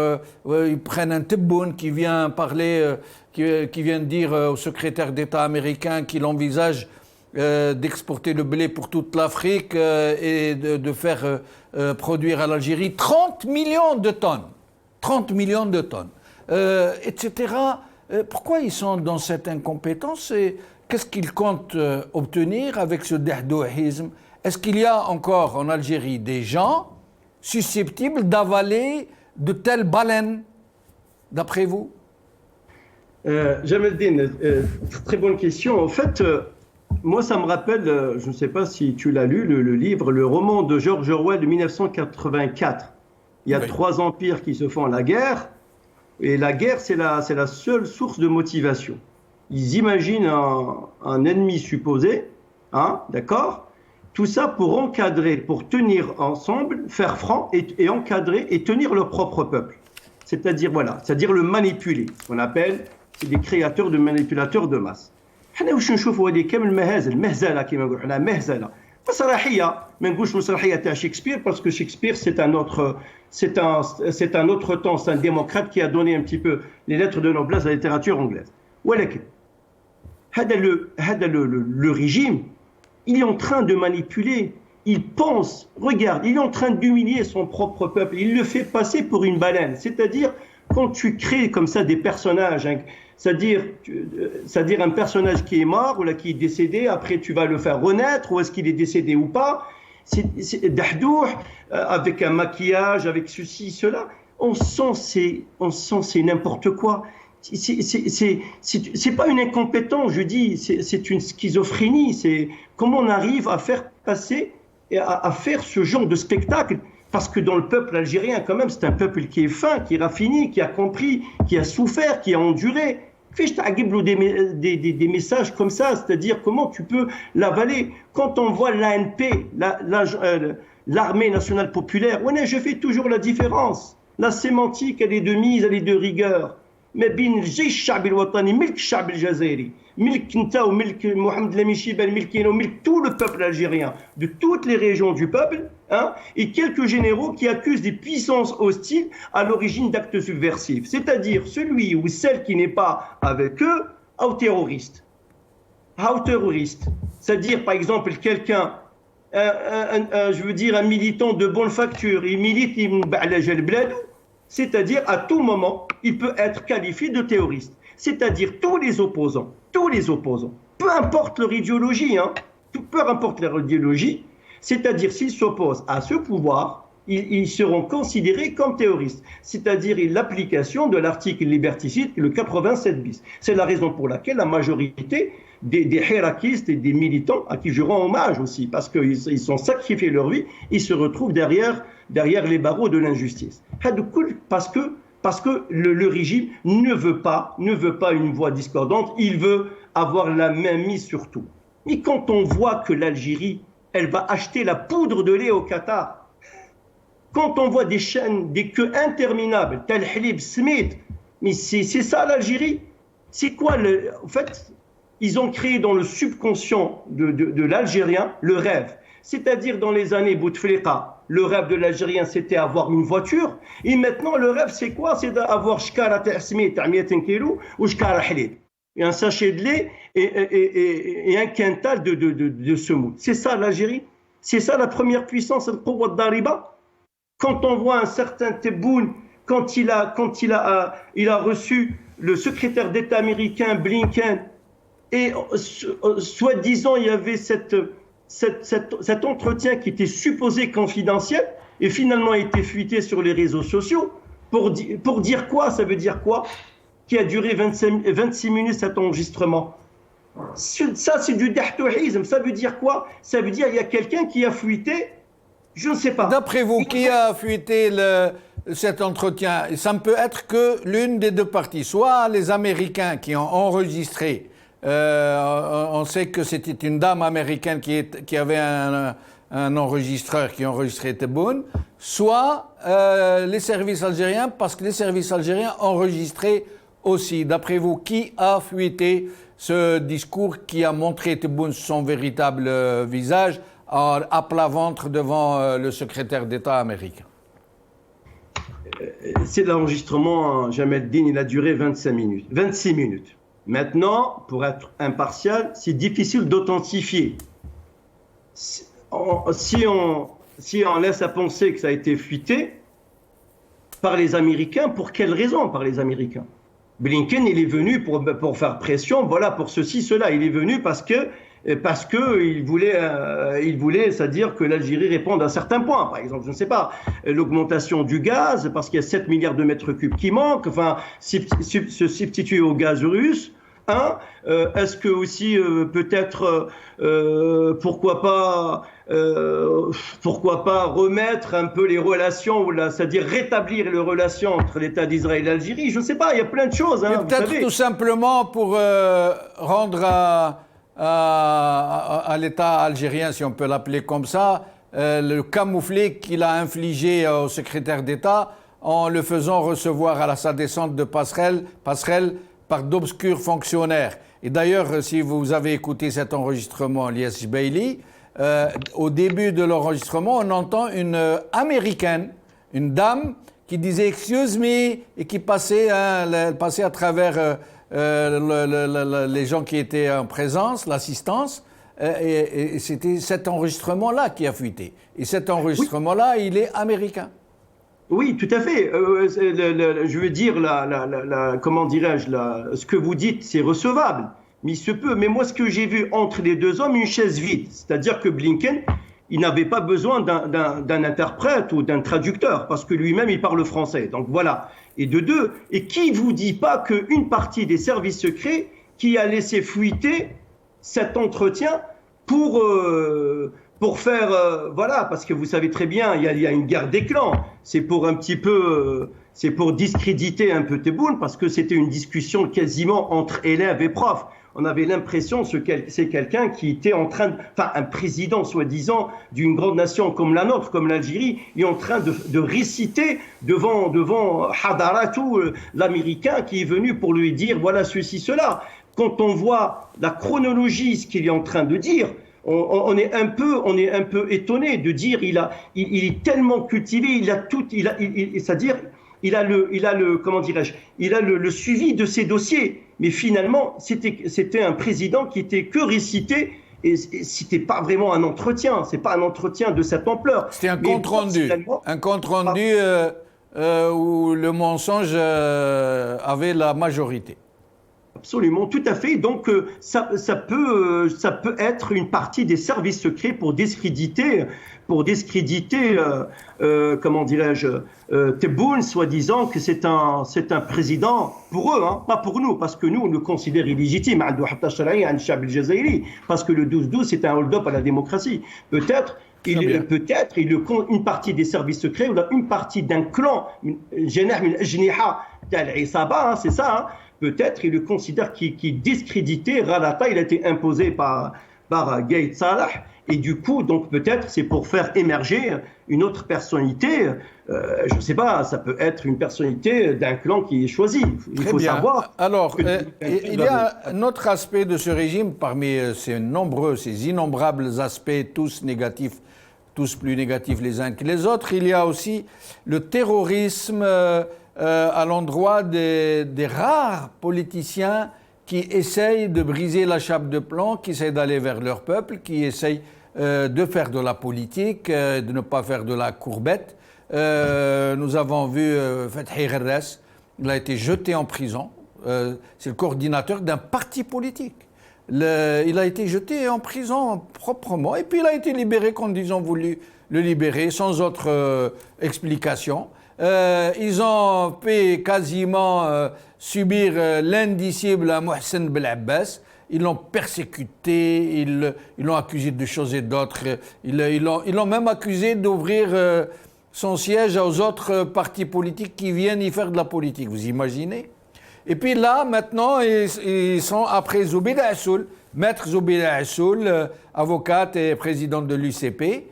ils prennent un Tebboune qui vient parler, qui vient dire au secrétaire d'État américain qu'il envisage d'exporter le blé pour toute l'Afrique et de faire produire à l'Algérie 30 millions de tonnes. 30 millions de tonnes, etc. Pourquoi ils sont dans cette incompétence et qu'est-ce qu'ils comptent obtenir avec ce dahdouhisme? Est-ce qu'il y a encore en Algérie des gens susceptibles d'avaler de telles baleines, d'après vous? Jamaldine, très bonne question. En fait, moi, ça me rappelle, je ne sais pas si tu l'as lu, le livre, le roman de George Orwell de 1984. Il y a 3 empires qui se font la guerre, et la guerre, c'est la seule source de motivation. Ils imaginent un ennemi supposé, hein, d'accord? Tout ça pour encadrer, pour tenir ensemble, faire front et encadrer et tenir leur propre peuple. C'est-à-dire, voilà, c'est-à-dire le manipuler. On appelle, c'est des créateurs de manipulateurs de masse. حنا واش نشوفوا هذه كامل المهزله كما نقولوا حنا مهزله مسرحيه ما نقولش مسرحيه تاع شكسبير parce que Shakespeare c'est un autre temps, c'est un démocrate qui a donné un petit peu les lettres de noblesse à la littérature anglaise. ولكن هذا le régime il est en train de manipuler, il pense, regarde, il est en train d'humilier son propre peuple, il le fait passer pour une baleine, c'est-à-dire quand tu crées comme ça des personnages, hein, c'est-à-dire un personnage qui est mort ou là qui est décédé, après tu vas le faire renaître, ou est-ce qu'il est décédé ou pas, c'est dahdouh, avec un maquillage, avec ceci, cela, on sent c'est n'importe quoi. C'est pas une incompétence, je dis, c'est une schizophrénie, c'est comment on arrive à faire passer et à faire ce genre de spectacle. Parce que dans le peuple algérien, quand même, c'est un peuple qui est fin, qui est raffiné, qui a compris, qui a souffert, qui a enduré. Des messages comme ça, c'est-à-dire comment tu peux l'avaler. Quand on voit l'ANP, l'armée nationale populaire, je fais toujours la différence. La sémantique, elle est de mise, elle est de rigueur. Mais bin الجيش الشعبي الوطني ملك الشعب الجزائري ملك انت وملك محمد لامين شيبان ملكينا وملك tout le peuple algérien de toutes les régions du peuple, hein, et quelques généraux qui accusent des puissances hostiles à l'origine d'actes subversifs, c'est-à-dire celui ou celle qui n'est pas avec eux au terroriste. C'est-à-dire par exemple quelqu'un je veux dire un militant de bonne facture, il milite c'est-à-dire à tout moment, il peut être qualifié de terroriste. C'est-à-dire tous les opposants, peu importe leur idéologie, hein, c'est-à-dire s'ils s'opposent à ce pouvoir, ils seront considérés comme terroristes. C'est-à-dire l'application de l'article liberticide, le 87 bis. C'est la raison pour laquelle la majorité des hirakistes et des militants, à qui je rends hommage aussi, parce qu'ils sont sacrifiés leur vie, ils se retrouvent derrière les barreaux de l'injustice. Parce que le régime ne veut pas une voix discordante, il veut avoir la main mise sur tout. Mais quand on voit que l'Algérie, elle va acheter la poudre de lait au Qatar, quand on voit des chaînes, des queues interminables, tel Halib, Smith, mais c'est ça l'Algérie. C'est quoi en fait, ils ont créé dans le subconscient de l'Algérien le rêve. C'est-à-dire dans les années Bouteflika, le rêve de l'Algérien c'était avoir une voiture, et maintenant le rêve c'est quoi? C'est d'avoir shkara ta'smi ta'miyatin kilo ou shkara halib, et un sachet de lait et un quintal de semoule. C'est ça l'Algérie? C'est ça la première puissance, le Quwwa Dariba? Quand on voit un certain Tebboune, quand il a reçu le secrétaire d'État américain Blinken, et soi-disant il y avait cet entretien qui était supposé confidentiel et finalement a été fuité sur les réseaux sociaux pour dire quoi? Ça veut dire quoi? Qui a duré 26 minutes cet enregistrement. Ça c'est du dahtouhisme. Ça veut dire quoi? Ça veut dire qu'il y a quelqu'un qui a fuité, je ne sais pas. D'après vous, qui a fuité cet entretien? Ça ne peut être que l'une des deux parties, soit les Américains qui ont enregistré. On sait que c'était une dame américaine qui avait un enregistreur qui enregistrait Tebboune, soit les services algériens, parce que les services algériens enregistraient aussi. D'après vous, qui a fuité ce discours qui a montré Tebboune son véritable visage à plat ventre devant le secrétaire d'État américain? C'est l'enregistrement, Jamel Eddine, il a duré 26 minutes. Maintenant, pour être impartial, c'est difficile d'authentifier. Si on laisse à penser que ça a été fuité par les Américains, pour quelle raison par les Américains? Blinken, il est venu pour faire pression, voilà, pour ceci, cela. Il est venu parce que il voulait, c'est-à-dire que l'Algérie réponde à certains points. Par exemple, je ne sais pas, l'augmentation du gaz, parce qu'il y a 7 milliards de mètres cubes qui manquent, enfin, se substituer au gaz russe. Est-ce que aussi peut-être pourquoi pas remettre un peu les relations, c'est-à-dire rétablir les relations entre l'État d'Israël et l'Algérie? Je ne sais pas, il y a plein de choses. Peut-être tout simplement pour rendre à l'État algérien, si on peut l'appeler comme ça, le camouflet qu'il a infligé au secrétaire d'État en le faisant recevoir à sa descente de passerelle par d'obscurs fonctionnaires. Et d'ailleurs, si vous avez écouté cet enregistrement, Lies Bailey, au début de l'enregistrement, on entend une américaine, une dame, qui disait « excuse me » et qui passait à travers les gens qui étaient en présence, l'assistance, et c'était cet enregistrement-là qui a fuité. Et cet enregistrement-là, il est américain. Oui, tout à fait. Je veux dire, comment dirais-je, ce que vous dites, c'est recevable. Mais il se peut. Mais moi, ce que j'ai vu entre les deux hommes, une chaise vide. C'est-à-dire que Blinken, il n'avait pas besoin d'un interprète ou d'un traducteur, parce que lui-même, il parle français. Donc voilà. Et de deux, et qui vous dit pas qu'une partie des services secrets qui a laissé fuiter cet entretien pour faire, voilà, parce que vous savez très bien, il y a une guerre des clans. C'est pour un petit peu, c'est pour discréditer un peu Tebboune, parce que c'était une discussion quasiment entre élèves et profs. On avait l'impression que c'est quelqu'un qui était en train enfin, un président, soi-disant, d'une grande nation comme la nôtre, comme l'Algérie, est en train de réciter devant Hadaratou, l'Américain, qui est venu pour lui dire, voilà ceci, cela. Quand on voit la chronologie, ce qu'il est en train de dire, on est un peu étonné de dire il est tellement cultivé, c'est-à-dire il a le suivi de ses dossiers, mais finalement c'était un président qui était que récité et c'était pas vraiment un entretien, c'est pas un entretien de cette ampleur. C'était un compte rendu où le mensonge avait la majorité. Absolument, tout à fait. Donc, ça peut être une partie des services secrets pour discréditer comment dirais-je, Tebboune, soi-disant que c'est un président pour eux, hein, pas pour nous, parce que nous, on le considère illégitime, parce que le 12-12, c'est un hold-up à la démocratie. Peut-être une partie des services secrets, ou une partie d'un clan, c'est ça, hein, peut-être il le considère qui discrédité. Ralata, il a été imposé par par Gaïd Salah. Et du coup, donc peut-être c'est pour faire émerger une autre personnalité. Je ne sais pas, ça peut être une personnalité d'un clan qui est choisi. Il faut savoir. Alors, il y a un autre aspect de ce régime, parmi ces innombrables aspects, tous négatifs, tous plus négatifs les uns que les autres. Il y a aussi le terrorisme à l'endroit des rares politiciens qui essayent de briser la chape de plomb, qui essayent d'aller vers leur peuple, qui essayent de faire de la politique, de ne pas faire de la courbette. Nous avons vu Fethi Gherres, il a été jeté en prison. C'est le coordinateur d'un parti politique. Il a été jeté en prison proprement et puis il a été libéré quand ils ont voulu le libérer sans autre explication. Ils ont fait quasiment subir l'indicible à Mohsen Belabbas. Ils l'ont persécuté, ils l'ont accusé de choses et d'autres. Ils l'ont même accusé d'ouvrir son siège aux autres partis politiques qui viennent y faire de la politique. Vous imaginez ? Et puis là, maintenant, ils sont après Zoubida Assoul, maître Zoubida Assoul, avocate et présidente de l'UCP,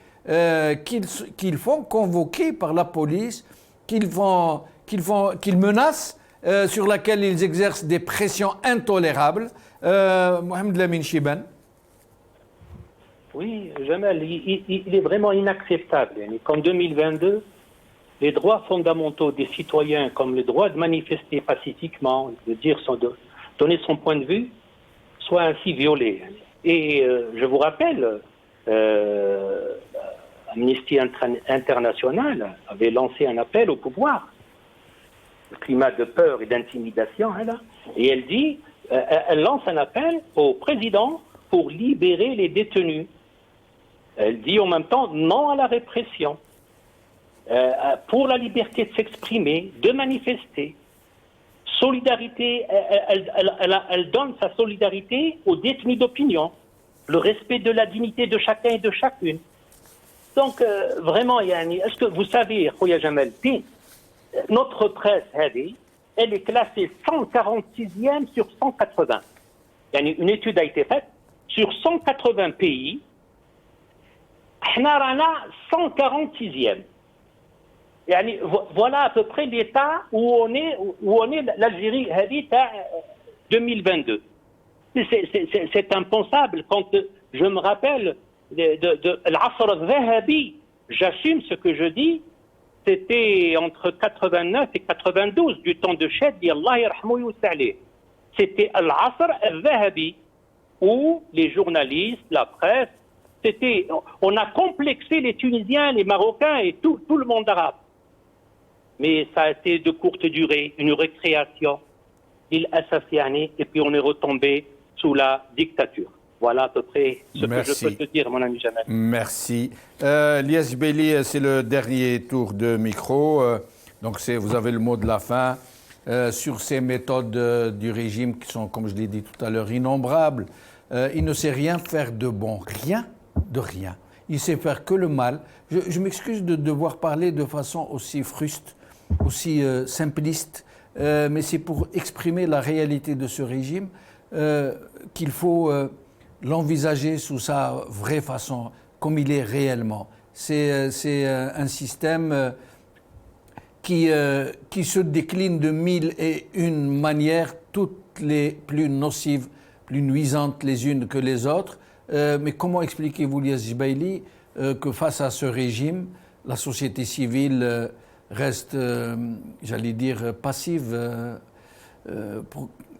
qu'ils font convoquer par la police, qu'ils menacent, sur laquelle ils exercent des pressions intolérables. Mohamed Lamine Chiban. Oui, Jamal, il est vraiment inacceptable qu'en 2022, les droits fondamentaux des citoyens, comme le droit de manifester pacifiquement, de donner son point de vue, soient ainsi violés. Et je vous rappelle, Amnesty International avait lancé un appel au pouvoir, le climat de peur et d'intimidation, et elle lance un appel au président pour libérer les détenus. Elle dit en même temps non à la répression, pour la liberté de s'exprimer, de manifester. Solidarité, elle donne sa solidarité aux détenus d'opinion, le respect de la dignité de chacun et de chacune. Donc, vraiment, est-ce que vous savez, Khouya Jamal, notre presse, elle est classée 146e sur 180. Une étude a été faite sur 180 pays. On a 146e. Voilà à peu près l'état où on est l'Algérie 2022. C'est impensable. Quand je me rappelle de l'Asr al-Zahabi, j'assume ce que je dis, c'était entre 89 et 92, du temps de Chadi, Allah yarhamou yus'alih. C'était l'Asr al-Zahabi, où les journalistes, la presse, on a complexé les Tunisiens, les Marocains et tout le monde arabe. Mais ça a été de courte durée, une récréation, et puis on est retombé sous la dictature. Voilà à peu près ce que je peux te dire, mon ami Jamal. Merci. Lies Beyli, c'est le dernier tour de micro. Donc vous avez le mot de la fin sur ces méthodes du régime qui sont, comme je l'ai dit tout à l'heure, innombrables. Il ne sait rien faire de bon, rien de rien. Il sait faire que le mal. Je m'excuse de devoir parler de façon aussi fruste, aussi simpliste, mais c'est pour exprimer la réalité de ce régime qu'il faut l'envisager sous sa vraie façon, comme il est réellement. C'est un système qui se décline de 1001 manières, toutes les plus nocives, plus nuisantes les unes que les autres. Mais comment expliquez-vous, Lies Beyli, que face à ce régime, la société civile reste, j'allais dire, passive,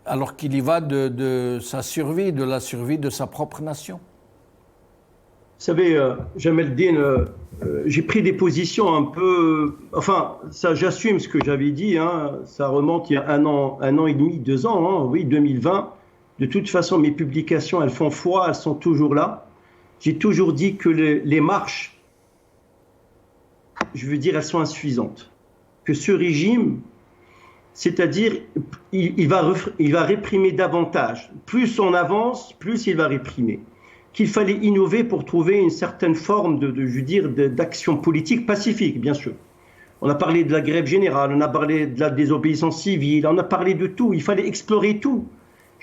alors qu'il y va de sa survie, de la survie de sa propre nation? Vous savez, Jamel Din, j'ai pris des positions un peu... Enfin, ça, j'assume ce que j'avais dit, ça remonte il y a un an et demi, 2 ans, oui, 2020. De toute façon, mes publications, elles font foi, elles sont toujours là. J'ai toujours dit que les marches, je veux dire, elles sont insuffisantes. Que ce régime, c'est-à-dire, il va réprimer davantage. Plus on avance, plus il va réprimer. Qu'il fallait innover pour trouver une certaine forme d'action politique pacifique, bien sûr. On a parlé de la grève générale, on a parlé de la désobéissance civile, on a parlé de tout. Il fallait explorer tout.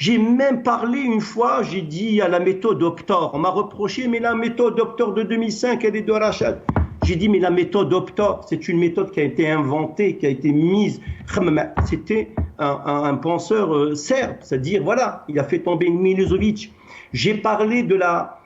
J'ai même parlé une fois, j'ai dit à la méthode Octor. On m'a reproché, mais la méthode Octor de 2005, elle est de Rachad. J'ai dit, mais la méthode Octor, c'est une méthode qui a été inventée, qui a été mise. C'était un penseur serbe, c'est-à-dire, voilà, il a fait tomber Milosevic. J'ai parlé de la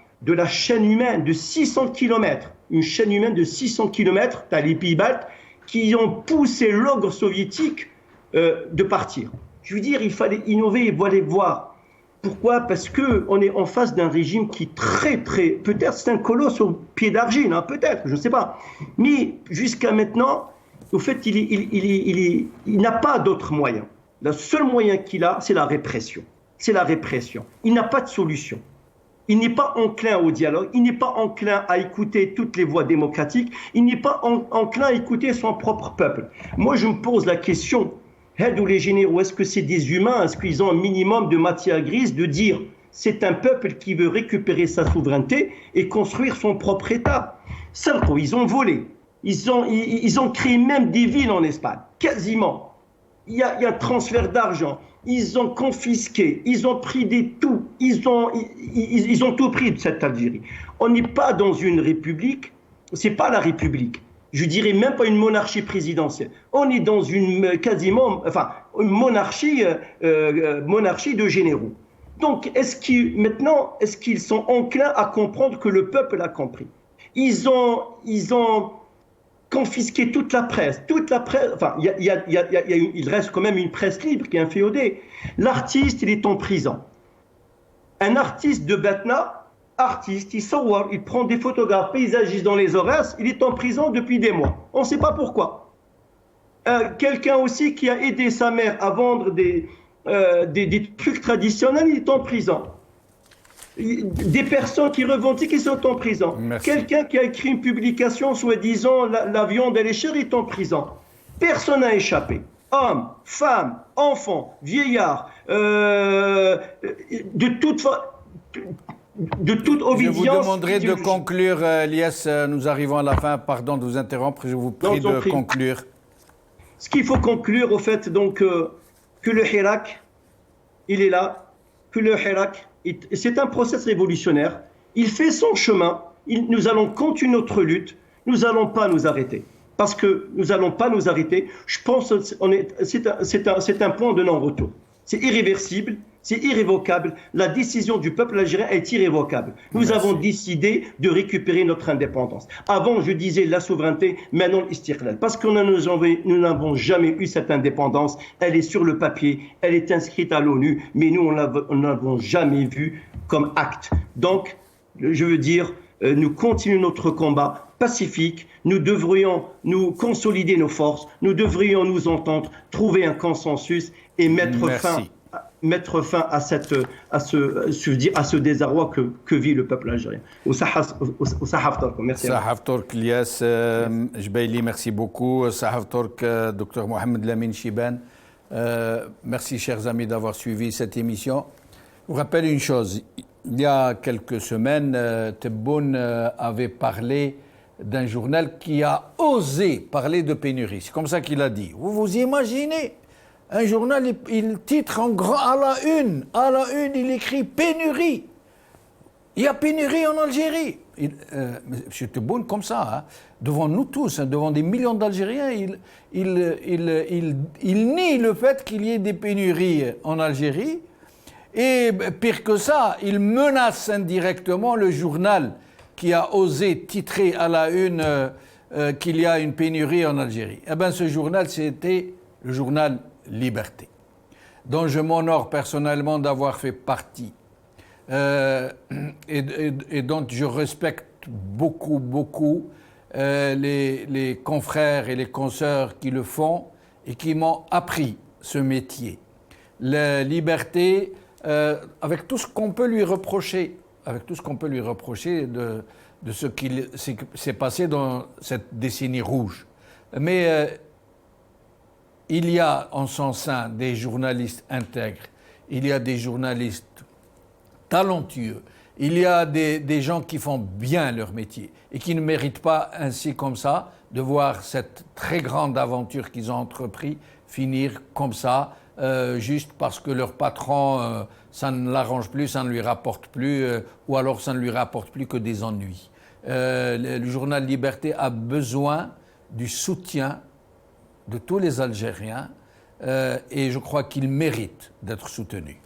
chaîne humaine de 600 km. Une chaîne humaine de 600 km, tu as les pays baltes, qui ont poussé l'ogre soviétique de partir. Je veux dire, il fallait innover et aller voir. Pourquoi? Parce qu'on est en face d'un régime qui est très, peut-être c'est un colosse au pied d'argile, hein, peut-être, je ne sais pas. Mais jusqu'à maintenant, au fait, il n'a pas d'autre moyen. Le seul moyen qu'il a, c'est la répression. C'est la répression. Il n'a pas de solution. Il n'est pas enclin au dialogue, il n'est pas enclin à écouter toutes les voix démocratiques, il n'est pas enclin à écouter son propre peuple. Moi, je me pose la question, les généraux, est-ce que c'est des humains? Est-ce qu'ils ont un minimum de matière grise de dire c'est un peuple qui veut récupérer sa souveraineté et construire son propre État? Simple, ils ont volé. Ils ont créé même des villes en Espagne, quasiment. Il y a un transfert d'argent. Ils ont confisqué, ils ont pris tout. Ils ont tout pris de cette Algérie. On n'est pas dans une république, c'est pas la république. Je dirais même pas une monarchie présidentielle. On est dans une monarchie de généraux. Donc, est-ce qu'ils sont enclins à comprendre que le peuple a compris? Ils ont confisqué toute la presse. Enfin, il reste quand même une presse libre qui est inféodée. L'artiste, il est en prison. Un artiste de Batna, il prend des photographes paysagistes dans les horaires, il est en prison depuis des mois. On ne sait pas pourquoi. Quelqu'un aussi qui a aidé sa mère à vendre des trucs traditionnels, il est en prison. Des personnes qui revendiquent, ils sont en prison. Merci. Quelqu'un qui a écrit une publication soi-disant la viande elle est chère, il est en prison. Personne n'a échappé. Hommes, femmes, enfants, vieillards, de toute obédience. Je vous demanderai de conclure, Elias. Nous arrivons à la fin. Pardon de vous interrompre. Je vous prie de conclure. Ce qu'il faut conclure, au fait, donc, que le Hirak, il est là, que le Hirak, c'est un processus révolutionnaire. Il fait son chemin. Nous allons continuer notre lutte. Nous n'allons pas nous arrêter. Parce que nous n'allons pas nous arrêter. Je pense que c'est un point de non-retour. C'est irréversible, c'est irrévocable. La décision du peuple algérien est irrévocable. Nous avons décidé de récupérer notre indépendance. Avant, je disais la souveraineté, maintenant l'istiqlal. Parce que nous n'avons jamais eu cette indépendance. Elle est sur le papier, elle est inscrite à l'ONU, mais nous, on ne l'avons jamais vue comme acte. Donc, je veux dire, nous continuons notre combat pacifique. Nous devrions nous consolider nos forces. Nous devrions nous entendre, trouver un consensus et mettre fin à ce désarroi que vit le peuple algérien. Merci. Sahaf Tork, Elias Jbaili, merci beaucoup. Sahaf Tork, Dr Mohamed Lamine Chiban. Merci, chers amis, d'avoir suivi cette émission. Je vous rappelle une chose. Il y a quelques semaines, Tebboune avait parlé d'un journal qui a osé parler de pénurie. C'est comme ça qu'il a dit. Vous imaginez? Un journal, il titre en grand à la une, il écrit pénurie. Il y a pénurie en Algérie. M. Tebboune, comme ça, hein, devant nous tous, hein, devant des millions d'Algériens, il nie le fait qu'il y ait des pénuries en Algérie. Et pire que ça, il menace indirectement le journal qui a osé titrer à la une qu'il y a une pénurie en Algérie. Eh bien, ce journal, c'était le journal Liberté, dont je m'honore personnellement d'avoir fait partie et dont je respecte beaucoup les confrères et les consoeurs qui le font et qui m'ont appris ce métier. La Liberté, avec tout ce qu'on peut lui reprocher, de ce qui s'est passé dans cette décennie rouge. Mais il y a en son sein des journalistes intègres, il y a des journalistes talentueux, il y a des gens qui font bien leur métier et qui ne méritent pas ainsi comme ça de voir cette très grande aventure qu'ils ont entrepris finir comme ça juste parce que leur patron, ça ne l'arrange plus, ça ne lui rapporte plus, ou alors ça ne lui rapporte plus que des ennuis. Le journal Liberté a besoin du soutien de tous les Algériens et je crois qu'il mérite d'être soutenu.